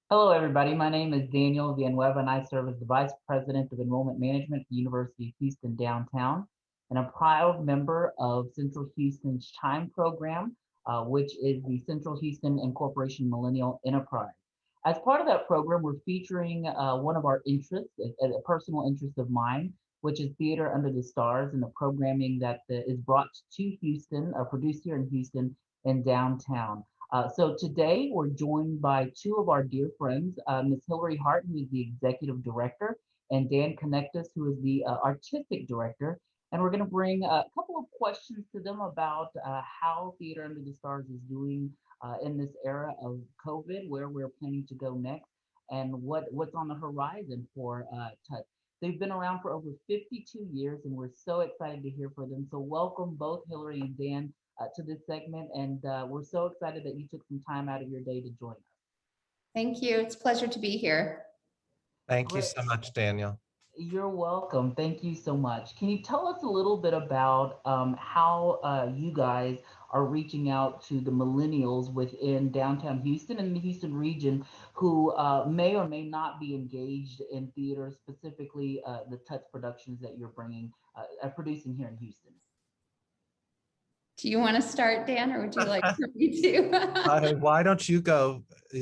Hello, everybody. My name is Daniel Villanueva, and I serve as the Vice President of Enrollment Management at the University of Houston downtown, and a proud member of Central Houston's CHIME program, which is the Central Houston Incorporation Millennial Enterprise. As part of that program, we're featuring one of our interests, a personal interest of mine, which is Theater Under the Stars, and the programming that is brought to Houston, produced here in Houston and downtown. So today we're joined by two of our dear friends, Ms. Hillary Hart, who is the Executive Director, and Dan Knechtges, who is the Artistic Director. And we're going to bring a couple of questions to them about how Theater Under the Stars is doing in this era of COVID, where we're planning to go next, and what's on the horizon for Touch. They've been around for over 52 years, and we're so excited to hear from them. So welcome both Hillary and Dan to this segment. And we're so excited that you took some time out of your day to join us. Thank you. It's a pleasure to be here. Thank you so much, Daniel. You're welcome. Thank you so much. Can you tell us a little bit about how you guys are reaching out to the millennials within downtown Houston and the Houston region who may or may not be engaged in theater, specifically the Touch productions that you're producing here in Houston? Do you want to start, Dan, or would you like for me to? Why don't you go?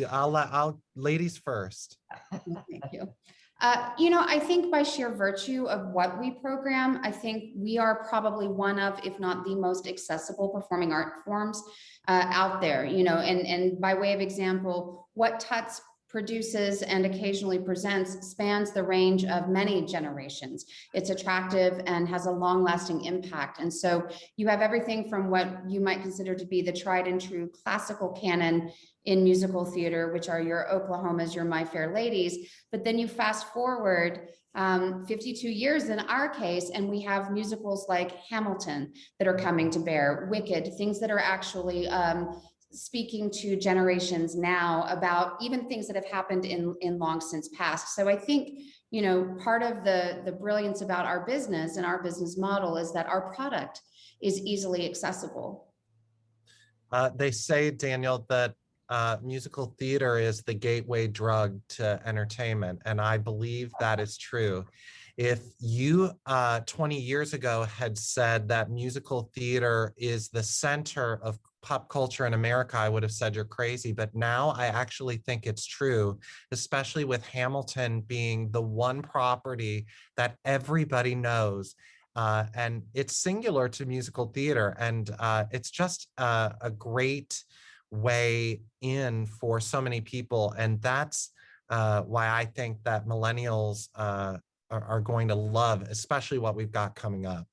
I'll ladies first. Thank you. I think by sheer virtue of what we program, I think we are probably one of, if not the most accessible performing art forms out there, and by way of example, what Tuts produces and occasionally presents spans the range of many generations. It's attractive and has a long-lasting impact. And so you have everything from what you might consider to be the tried and true classical canon in musical theater, which are your Oklahomas, your My Fair Ladies. But then you fast forward 52 years in our case, and we have musicals like Hamilton that are coming to bear, Wicked, things that are actually speaking to generations now about even things that have happened in long since past. So I think, part of the brilliance about our business and our business model is that our product is easily accessible. They say, Daniel, that musical theater is the gateway drug to entertainment, and I believe that is true. If you 20 years ago had said that musical theater is the center of pop culture in America, I would have said you're crazy. But now I actually think it's true, especially with Hamilton being the one property that everybody knows. And it's singular to musical theater. And it's just a great way in for so many people. And that's why I think that millennials are going to love, especially what we've got coming up.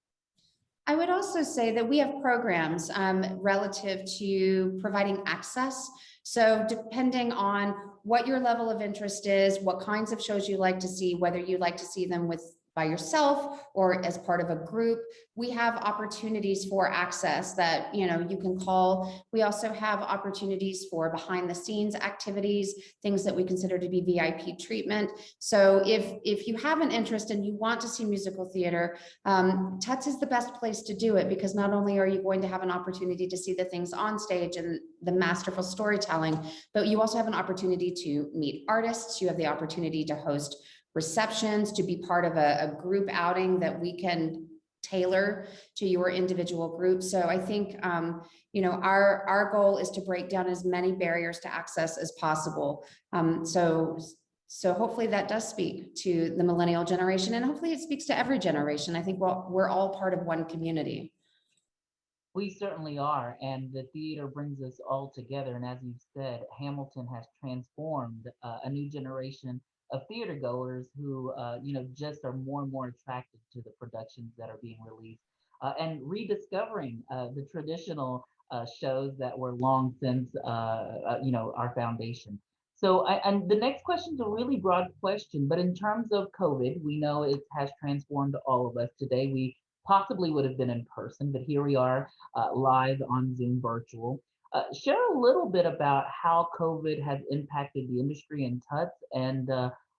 I would also say that we have programs relative to providing access. So depending on what your level of interest is, what kinds of shows you like to see, whether you like to see them by yourself or as part of a group, we have opportunities for access that you can call. We also have opportunities for behind the scenes activities, things that we consider to be VIP treatment. So if you have an interest and you want to see musical theater, Tuts is the best place to do it, because not only are you going to have an opportunity to see the things on stage and the masterful storytelling, but you also have an opportunity to meet artists. You have the opportunity to host receptions, to be part of a group outing that we can tailor to your individual group. So I think, our goal is to break down as many barriers to access as possible. So hopefully that does speak to the millennial generation, and hopefully it speaks to every generation. I think we're all part of one community. We certainly are, and the theater brings us all together. And as you said, Hamilton has transformed a new generation of theater goers who, just are more and more attracted to the productions that are being released and rediscovering the traditional shows that were long since, our foundation. So, and the next question is a really broad question, but in terms of COVID, we know it has transformed all of us. Today, we possibly would have been in person, but here we are live on Zoom virtual. Share a little bit about how COVID has impacted the industry in Tuts and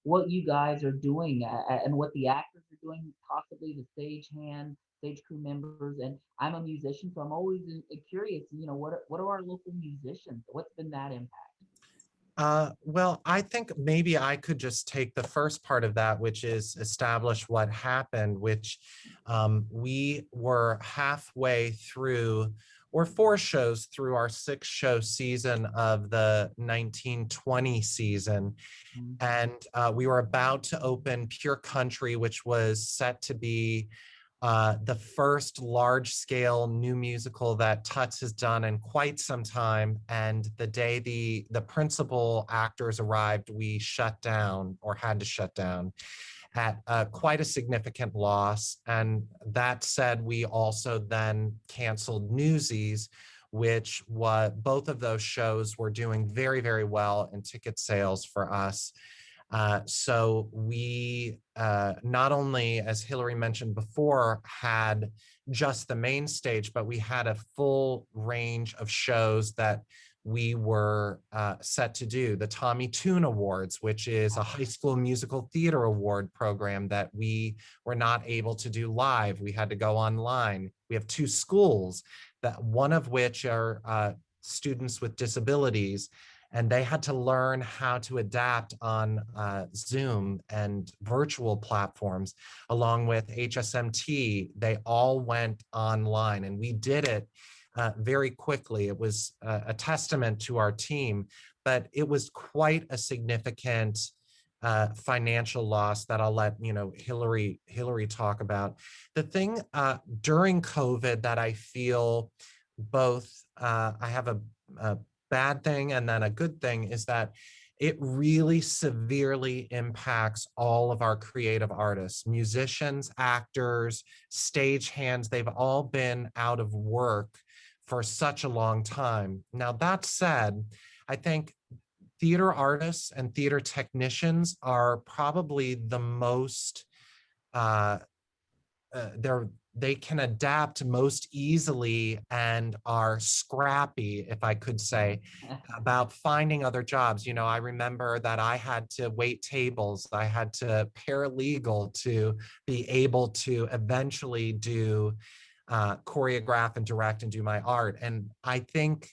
what you guys are doing and what the actors are doing, possibly the stagehand, stage crew members. And I'm a musician, so I'm always curious, what are our local musicians? What's been that impact? Well, I think maybe I could just take the first part of that, which is establish what happened, which we were halfway through, or 4 shows through our 6-show season of the 1920 season. Mhm. And we were about to open Pure Country, which was set to be the first large-scale new musical that Tuts has done in quite some time. And the day the principal actors arrived, we shut down, or had to shut down, at quite a significant loss. And that said, we also then canceled Newsies, which was, both of those shows were doing very, very well in ticket sales for us. So we not only, as Hillary mentioned before, had just the main stage, but we had a full range of shows that we were set to do. The Tommy Tune Awards, which is a high school musical theater award program that we were not able to do live. We had to go online. We have 2 schools, that one of which are students with disabilities, and they had to learn how to adapt on Zoom and virtual platforms, along with HSMT. They all went online, and we did it very quickly. It was a testament to our team, but it was quite a significant financial loss that I'll let Hillary talk about. The thing during COVID that I feel both I have a bad thing and then a good thing is that it really severely impacts all of our creative artists, musicians, actors, stagehands. They've all been out of work for such a long time. Now, that said, I think theater artists and theater technicians are probably the most they can adapt most easily and are scrappy, if I could say, about finding other jobs. I remember that I had to wait tables. I had to paralegal to be able to eventually do choreograph and direct and do my art. And I think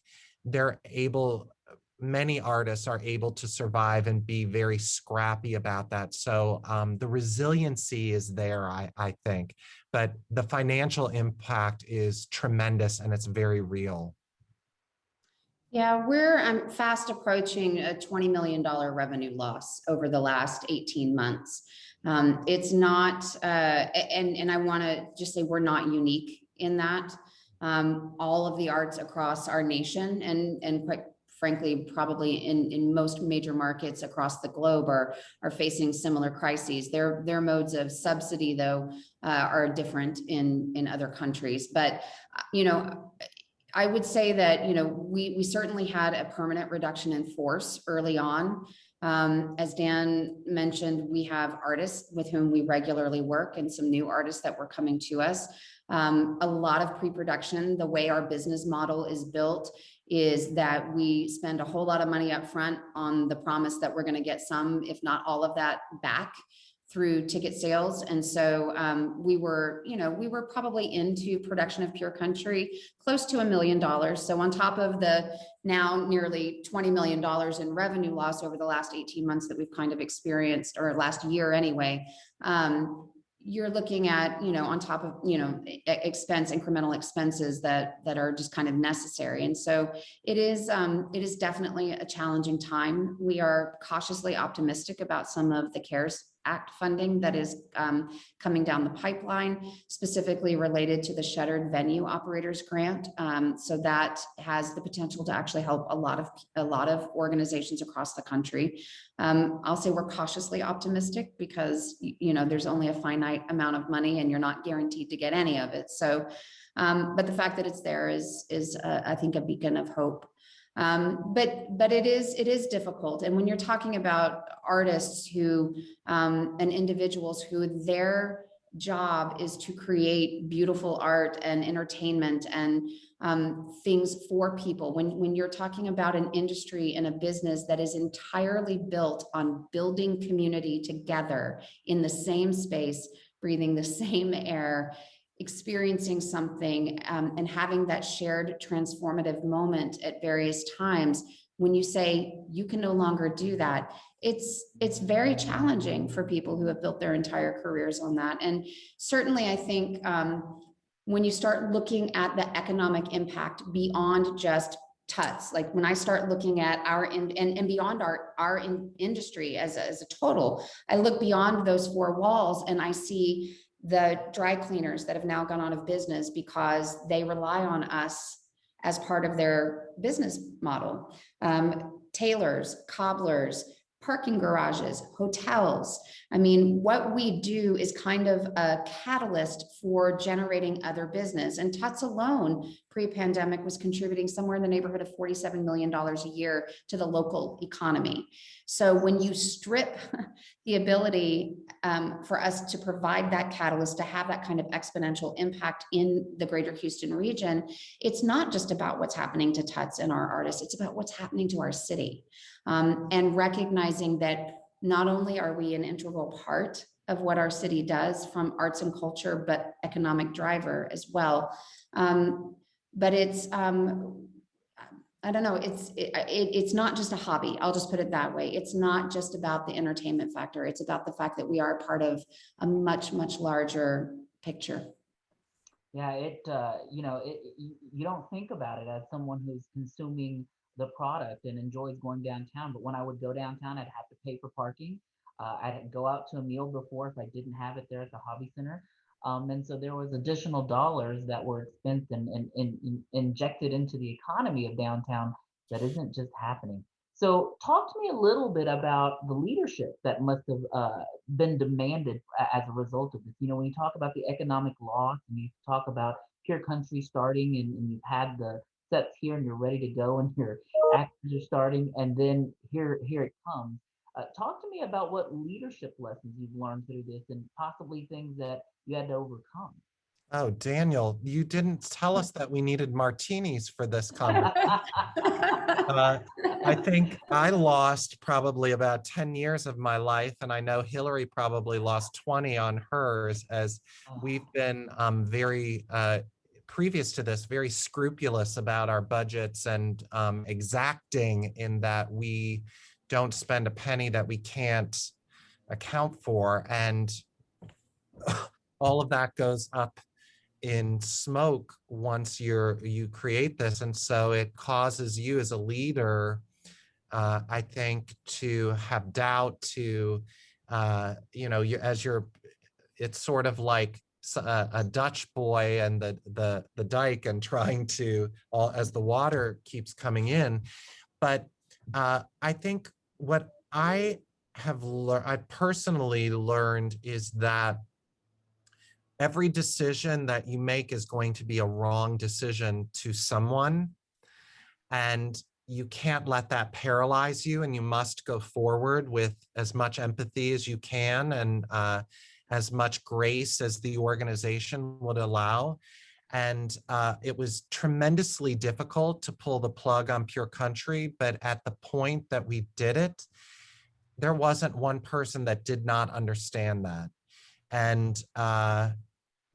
many artists are able to survive and be very scrappy about that. So the resiliency is there, I think, but the financial impact is tremendous and it's very real. Yeah, we're fast approaching a $20 million revenue loss over the last 18 months. It's not, and I want to just say we're not unique in that. All of the arts across our nation and quite frankly, probably in most major markets across the globe are facing similar crises. Their modes of subsidy, though, are different in other countries. But, I would say that, we certainly had a permanent reduction in force early on. As Dan mentioned, we have artists with whom we regularly work and some new artists that were coming to us. A lot of pre-production. The way our business model is built is that we spend a whole lot of money up front on the promise that we're going to get some, if not all of that back through ticket sales. And so we were probably into production of Pure Country close to $1 million. So on top of the now nearly $20 million in revenue loss over the last 18 months that we've kind of experienced, or last year anyway, you're looking at, on top of, incremental expenses that are just kind of necessary. And so it is definitely a challenging time. We are cautiously optimistic about some of the CARES Act funding that is coming down the pipeline, specifically related to the Shuttered Venue Operators Grant. So that has the potential to actually help a lot of organizations across the country. I'll say we're cautiously optimistic because there's only a finite amount of money and you're not guaranteed to get any of it. So, but the fact that it's there is I think a beacon of hope. But it is difficult. And when you're talking about artists who and individuals who their job is to create beautiful art and entertainment and things for people, when you're talking about an industry and a business that is entirely built on building community together in the same space, breathing the same air, experiencing something and having that shared transformative moment at various times, when you say you can no longer do that, it's very challenging for people who have built their entire careers on that. And certainly I think when you start looking at the economic impact beyond just TUTS, like when I start looking at our and beyond our industry as a total, I look beyond those four walls and I see the dry cleaners that have now gone out of business because they rely on us as part of their business model. Tailors, cobblers, parking garages, hotels. I mean, what we do is kind of a catalyst for generating other business. And TUTS alone, pre-pandemic, was contributing somewhere in the neighborhood of $47 million a year to the local economy. So when you strip the ability for us to provide that catalyst, to have that kind of exponential impact in the greater Houston region, it's not just about what's happening to TUTS and our artists, it's about what's happening to our city. And recognizing that not only are we an integral part of what our city does from arts and culture, but economic driver as well. But it's, I don't know, it's not just a hobby. I'll just put it that way. It's not just about the entertainment factor. It's about the fact that we are part of a much, much larger picture. Yeah, you know, you don't think about it as someone who's consuming the product and enjoys going downtown. But when I would go downtown, I'd have to pay for parking. I'd go out to a meal before if I didn't have it there at the hobby center. And so there was additional dollars that were spent and injected into the economy of downtown that isn't just happening. So talk to me a little bit about the leadership that must have been demanded as a result of this. You know, when you talk about the economic loss and you talk about Pure Country starting and you've had the sets here and you're ready to go and your actors are starting and then here it comes. Talk to me about what leadership lessons you've learned through this and possibly things that you had to overcome. Oh, Daniel, you didn't tell us that we needed martinis for this conversation. I think I lost probably about 10 years of my life, and I know Hillary probably lost 20 on hers, as we've been very, previous to this, very scrupulous about our budgets and exacting in that we don't spend a penny that we can't account for. And all of that goes up in smoke once you create this. And so it causes you as a leader, I think, to have doubt, to, you know, it's sort of like a Dutch boy and the dike and trying to, as the water keeps coming in. But I think what I personally learned is that every decision that you make is going to be a wrong decision to someone, and you can't let that paralyze you, and you must go forward with as much empathy as you can and as much grace as the organization would allow. And it was tremendously difficult to pull the plug on Pure Country, but at the point that we did it, there wasn't one person that did not understand that. And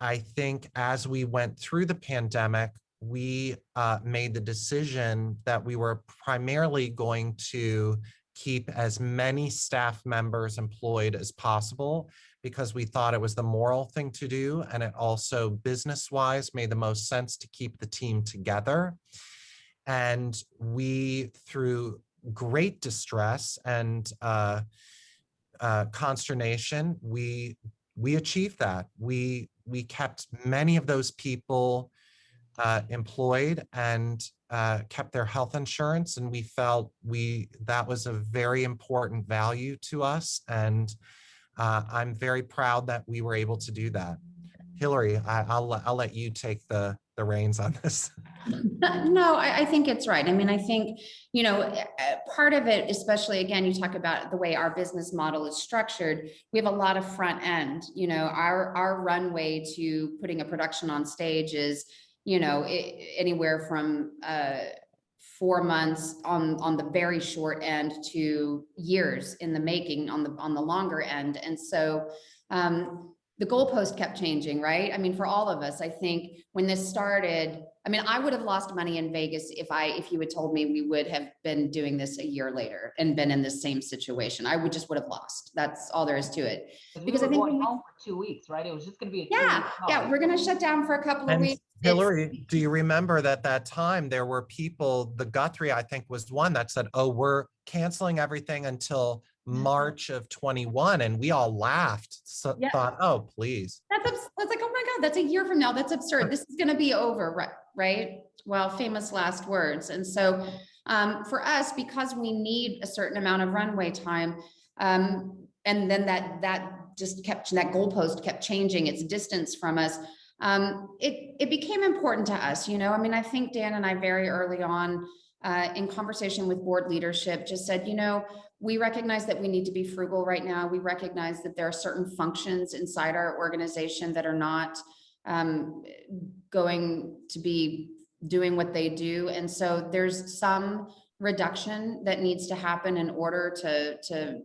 I think as we went through the pandemic, we made the decision that we were primarily going to keep as many staff members employed as possible, because we thought it was the moral thing to do. And it also business-wise made the most sense to keep the team together. And we, through great distress and consternation, we achieved that. We kept many of those people employed and kept their health insurance, and we felt that was a very important value to us. And I'm very proud that we were able to do that. Hillary, I'll let you take the reins on this. No, I think it's right. I mean, I think, you know, part of it, especially again, you talk about the way our business model is structured. We have a lot of front end, you know, our runway to putting a production on stage is, you know, anywhere from 4 months on the very short end to years in the making on the longer end. And so the goalpost kept changing, right? I mean, for all of us, I think when this started, I mean, I would have lost money in Vegas if you had told me we would have been doing this a year later and been in the same situation. I would have lost. That's all there is to it. Because I we were think going home for 2 weeks, right? It was just going to be a 2 week. yeah, we're going to shut down for a couple of And weeks. Hillary, do you remember that time there were people, the Guthrie, I think, was one that said, oh, we're canceling everything until March of 21. And we all laughed, so thought, oh, please. That's like, oh my God, that's a year from now. That's absurd. This is going to be over, right? Well, famous last words. And so for us, because we need a certain amount of runway time, and then that goalpost kept changing its distance from us. It became important to us, you know. I mean, I think Dan and I very early on in conversation with board leadership just said, you know, we recognize that we need to be frugal right now. We recognize that there are certain functions inside our organization that are not going to be doing what they do. And so there's some reduction that needs to happen in order to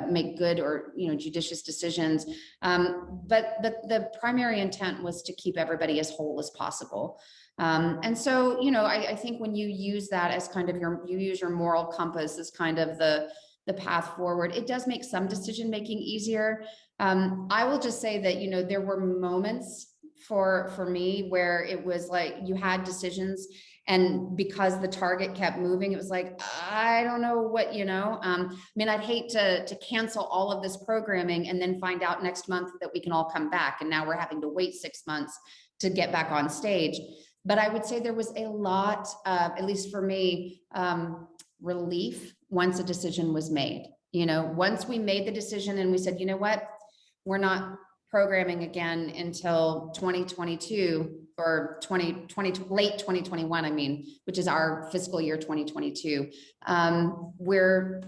make good or, you know, judicious decisions. But the primary intent was to keep everybody as whole as possible. And so, you know, I think when you use that as kind of you use your moral compass as kind of the path forward, it does make some decision-making easier. I will just say that, you know, there were moments for me where it was like you had decisions, and because the target kept moving, it was like, I don't know what, you know, I mean, I'd hate to cancel all of this programming and then find out next month that we can all come back. And now we're having to wait 6 months to get back on stage. But I would say there was a lot of, at least for me, relief once a decision was made. You know, once we made the decision and we said, you know what, we're not programming again until 2022 or late 2021, I mean, which is our fiscal year 2022, where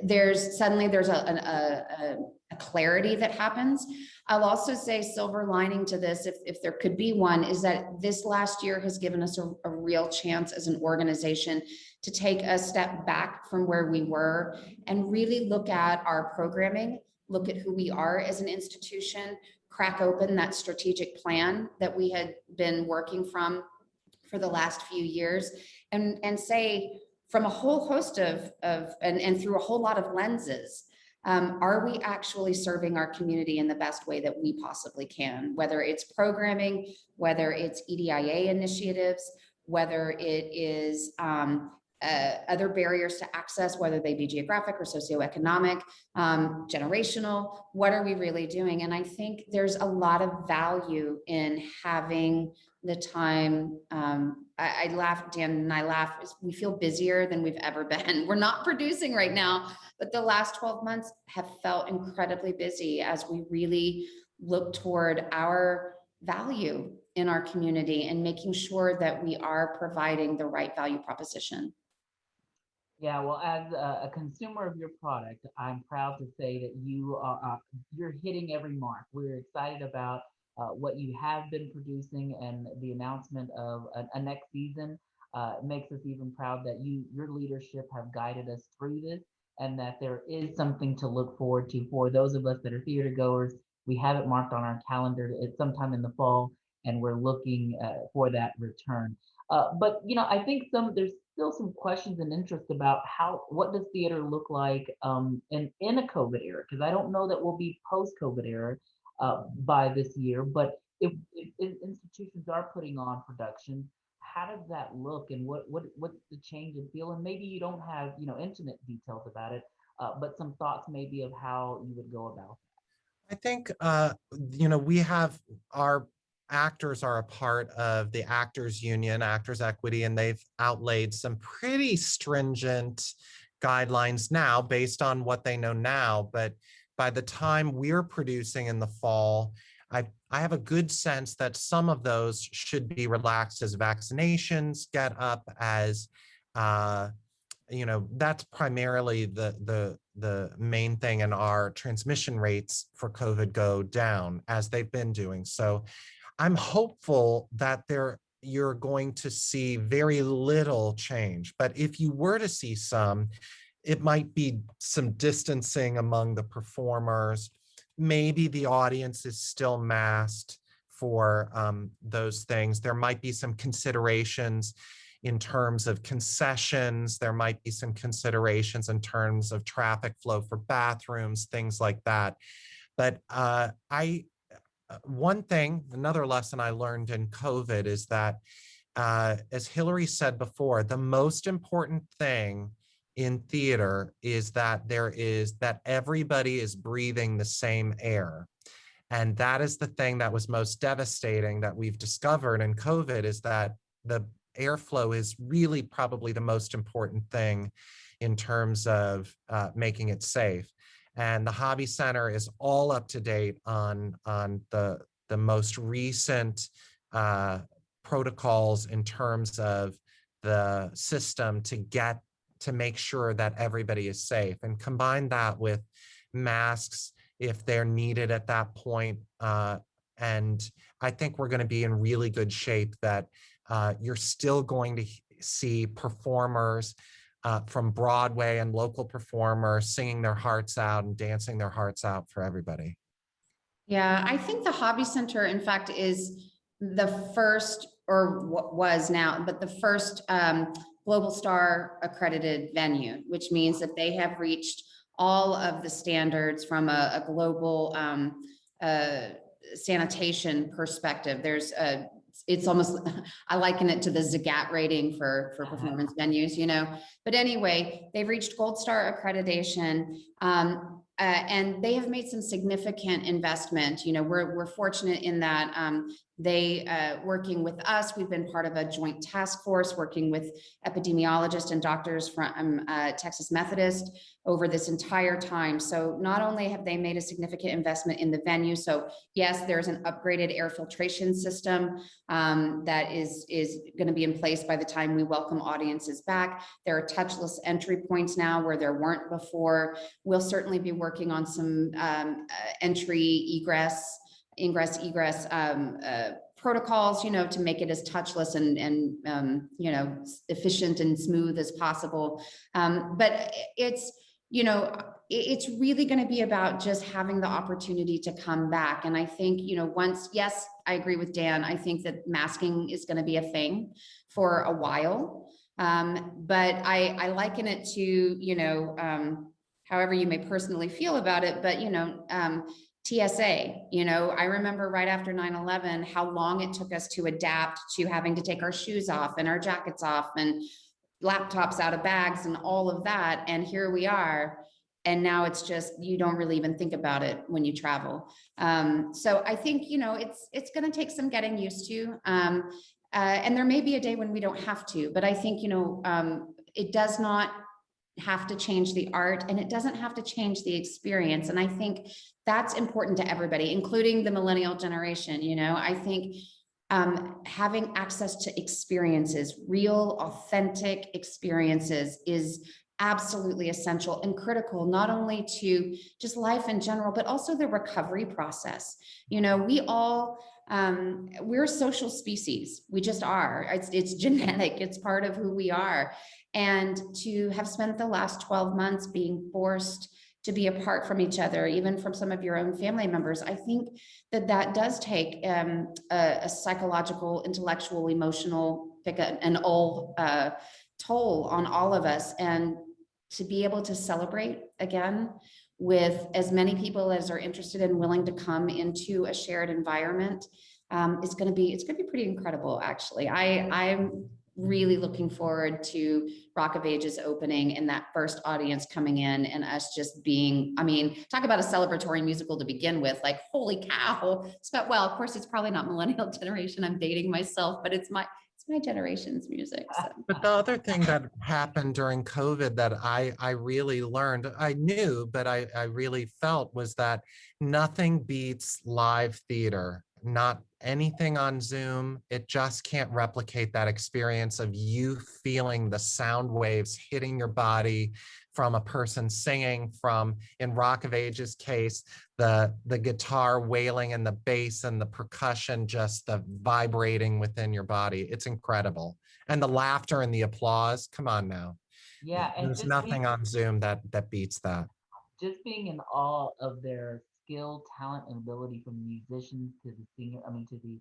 there's a clarity that happens. I'll also say silver lining to this, if there could be one, is that this last year has given us a real chance as an organization to take a step back from where we were and really look at our programming, look at who we are as an institution, crack open that strategic plan that we had been working from for the last few years, and say from a whole host and through a whole lot of lenses, are we actually serving our community in the best way that we possibly can, whether it's programming, whether it's EDIA initiatives, whether it is other barriers to access, whether they be geographic or socioeconomic, generational, what are we really doing? And I think there's a lot of value in having the time. I laugh, Dan and I laugh, we feel busier than we've ever been. We're not producing right now, but the last 12 months have felt incredibly busy as we really look toward our value in our community and making sure that we are providing the right value proposition. Yeah, well, as a consumer of your product, I'm proud to say that you're hitting every mark. We're excited about what you have been producing, and the announcement of a next season makes us even proud that your leadership have guided us through this, and that there is something to look forward to for those of us that are theater goers. We have it marked on our calendar. It's sometime in the fall, and we're looking for that return. But you know, I think there's still some questions and interest about what does theater look like in a COVID era, because I don't know that we'll be post-COVID era by this year. But if institutions are putting on productions, how does that look, and what's the change in feel? And maybe you don't have, you know, intimate details about it, but some thoughts maybe of how you would go about that. I think, you know, we have our actors are a part of the Actors Union, Actors Equity, and they've outlaid some pretty stringent guidelines now based on what they know now. But by the time we're producing in the fall, I have a good sense that some of those should be relaxed as vaccinations get up, as you know, that's primarily the main thing, and our transmission rates for COVID go down as they've been doing. So I'm hopeful that you're going to see very little change. But if you were to see some, it might be some distancing among the performers. Maybe the audience is still masked for those things. There might be some considerations in terms of concessions. There might be some considerations in terms of traffic flow for bathrooms, things like that. But one thing, another lesson I learned in COVID is that, as Hillary said before, the most important thing in theater is that everybody is breathing the same air. And that is the thing that was most devastating that we've discovered in COVID, is that the airflow is really probably the most important thing in terms of making it safe. And the Hobby Center is all up to date on the most recent protocols in terms of the system to make sure that everybody is safe, and combine that with masks if they're needed at that point. And I think we're going to be in really good shape, that you're still going to see performers from Broadway and local performers singing their hearts out and dancing their hearts out for everybody. Yeah, I think the Hobby Center, in fact, is the first, or what was now, but the first Global Star accredited venue, which means that they have reached all of the standards from a global sanitation perspective. It's almost, I liken it to the Zagat rating for performance venues, you know. But anyway, they've reached Gold Star accreditation. And they have made some significant investment. You know, we're fortunate in that they working with us, we've been part of a joint task force working with epidemiologists and doctors from Texas Methodist over this entire time. So not only have they made a significant investment in the venue, so yes, there's an upgraded air filtration system that is going to be in place by the time we welcome audiences back. There are touchless entry points now where there weren't before. We'll certainly be working on some ingress egress protocols, you know, to make it as touchless and you know, efficient and smooth as possible. But it's, you know, it's really going to be about just having the opportunity to come back. And I think, you know, yes, I agree with Dan. I think that masking is going to be a thing for a while. But I liken it to, you know, however you may personally feel about it, but, you know, TSA, you know, I remember right after 9/11, how long it took us to adapt to having to take our shoes off and our jackets off and laptops out of bags and all of that. And here we are. And now it's just, you don't really even think about it when you travel. So I think, you know, it's going to take some getting used to. And there may be a day when we don't have to, but I think, you know, it does not have to change the art, and it doesn't have to change the experience. And I think that's important to everybody, including the millennial generation. You know, I think having access to experiences, real, authentic experiences, is absolutely essential and critical, not only to just life in general, but also the recovery process. You know, we're a social species. We just are. It's genetic. It's part of who we are. And to have spent the last 12 months being forced to be apart from each other, even from some of your own family members, I think that does take a psychological, intellectual, emotional, an all toll on all of us. And to be able to celebrate again with as many people as are interested and willing to come into a shared environment, it's going to be pretty incredible. Actually, I'm really looking forward to Rock of Ages opening and that first audience coming in and us just being, I mean, talk about a celebratory musical to begin with, like, holy cow. Well, of course, it's probably not millennial generation. I'm dating myself, but it's my generation's music. So. But the other thing that happened during COVID that I really learned, I knew, but I really felt, was that nothing beats live theater. Not anything on Zoom. It just can't replicate that experience of you feeling the sound waves hitting your body from a person singing, from, in Rock of Ages case, the guitar wailing and the bass and the percussion, just the vibrating within your body. It's incredible. And the laughter and the applause, come on now. Yeah, and there's nothing on Zoom that beats that. Just being in awe of their skill, talent, and ability from the musicians to the singer. I mean, to the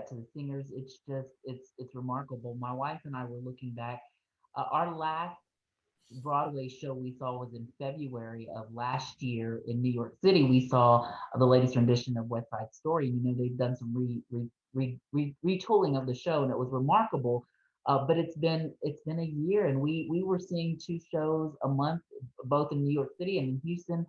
to the singers. It's just it's remarkable. My wife and I were looking back. Our last Broadway show we saw was in February of last year in New York City. We saw the latest rendition of West Side Story. You know, they've done some retooling of the show, and it was remarkable. But it's been a year, and we were seeing 2 shows a month, both in New York City and in Houston.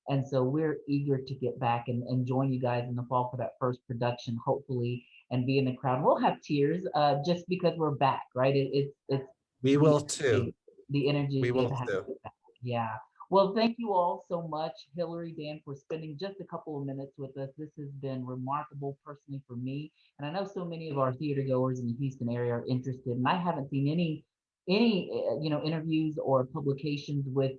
And so we're eager to get back and join you guys in the fall for that first production, hopefully, and be in the crowd. We'll have tears just because we're back, right? It's We the will too. the energy We will of having too. it back. Yeah. Well, thank you all so much, Hillary, Dan, for spending just a couple of minutes with us. This has been remarkable personally for me. And I know so many of our theater goers in the Houston area are interested, and I haven't seen any interviews or publications with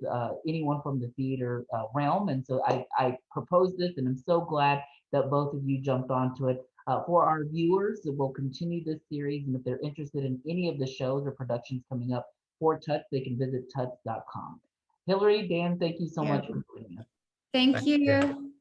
anyone from the theater realm. And so I proposed this, and I'm so glad that both of you jumped onto it. For our viewers, we'll continue this series, and if they're interested in any of the shows or productions coming up for Touch, they can visit tuts.com. Hillary, Dan, thank you so much for joining us. Thank Thank you. you.